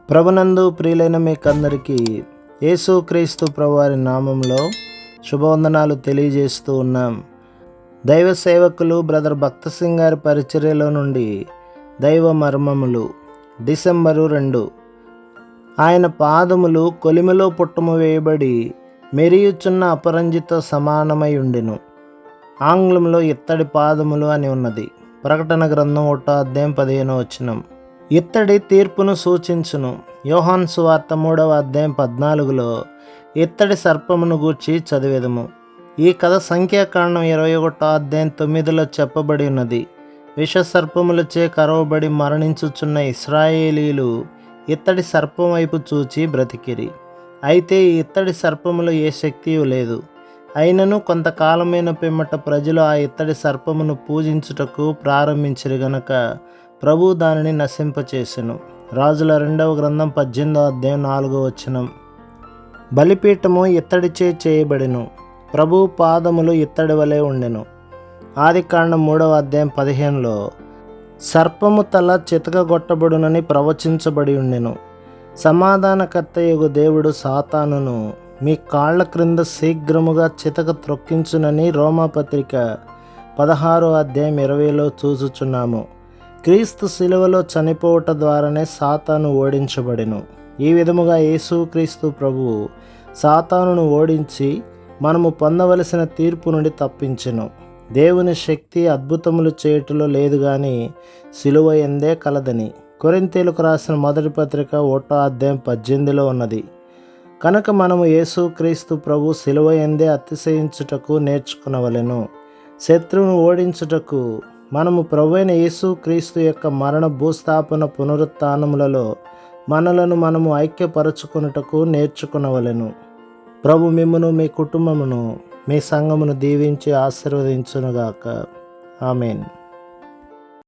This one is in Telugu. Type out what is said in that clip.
ప్రభునందు ప్రియులైన మీకందరికీ యేసుక్రీస్తు ప్రభువారి నామంలో శుభవందనాలు తెలియజేస్తూ ఉన్నాం. దైవ సేవకులు బ్రదర్ భక్త సింగ్ గారి పరిచర్యలో నుండి దైవ మర్మములు డిసెంబరు 2. ఆయన పాదములు కొలిమిలో పుట్టము వేయబడి మెరియుచున్న అపరంజితో సమానమై ఉండెను. ఆంగ్లంలో ఇత్తడి పాదములు అని ఉన్నది. ప్రకటన గ్రంథం 1:15. ఇత్తడి తీర్పును సూచించును. యోహాను సువార్త 3:14 ఇత్తడి సర్పమును గూర్చి చదివెదము. ఈ కథ సంఖ్యాకాండం 21:9 చెప్పబడి ఉన్నది. విషసర్పములచే కరవబడి మరణించుచున్న ఇశ్రాయేలీలు ఇత్తడి సర్పం వైపు చూచి బ్రతికిరి. అయితే ఈ ఇత్తడి సర్పములో ఏ శక్తియూ లేదు. అయినను కొంతకాలమైన పిమ్మట ప్రజలు ఆ ఇత్తడి సర్పమును పూజించుటకు ప్రారంభించిరి గనక ప్రభు దానిని నశింపచేసెను. రాజుల 2వ గ్రంథం 18:4. బలిపీఠము ఇత్తడిచే చేయబడెను. ప్రభు పాదములు ఇత్తడి వలె ఉండెను. ఆదికాండం 3:15 సర్పము తల చితకగొట్టబడునని ప్రవచించబడి ఉండెను. సమాధానకర్తయగు దేవుడు సాతానును మీ కాళ్ల క్రింద శీఘ్రముగా చితక త్రొక్కించునని రోమాపత్రిక 16:20 చూచుచున్నాము. క్రీస్తు శిలువలో చనిపోవట ద్వారానే సాతాను ఓడించబడెను. ఈ విధముగా యేసుక్రీస్తు ప్రభువు సాతానును ఓడించి మనము పొందవలసిన తీర్పు నుండి తప్పించెను. దేవుని శక్తి అద్భుతములు చేయుటలో లేదు గాని శిలువ యందే కలదని కొరింథీయులకు రాసిన మొదటి పత్రిక 1:18 ఉన్నది. కనుక మనము యేసుక్రీస్తు ప్రభు శిలువ యందే అతిశయించుటకు నేర్చుకునవలెను. శత్రువును ఓడించుటకు మనము ప్రభువైన యేసుక్రీస్తు యొక్క మరణ భూస్థాపన పునరుత్థానములలో మనలను మనము ఐక్యపరచుకొనుటకు నేర్చుకునవలెను. ప్రభు మిమ్మును మీ కుటుంబమును మీ సంఘమును దీవించి ఆశీర్వదించునుగాక. ఆమేన్.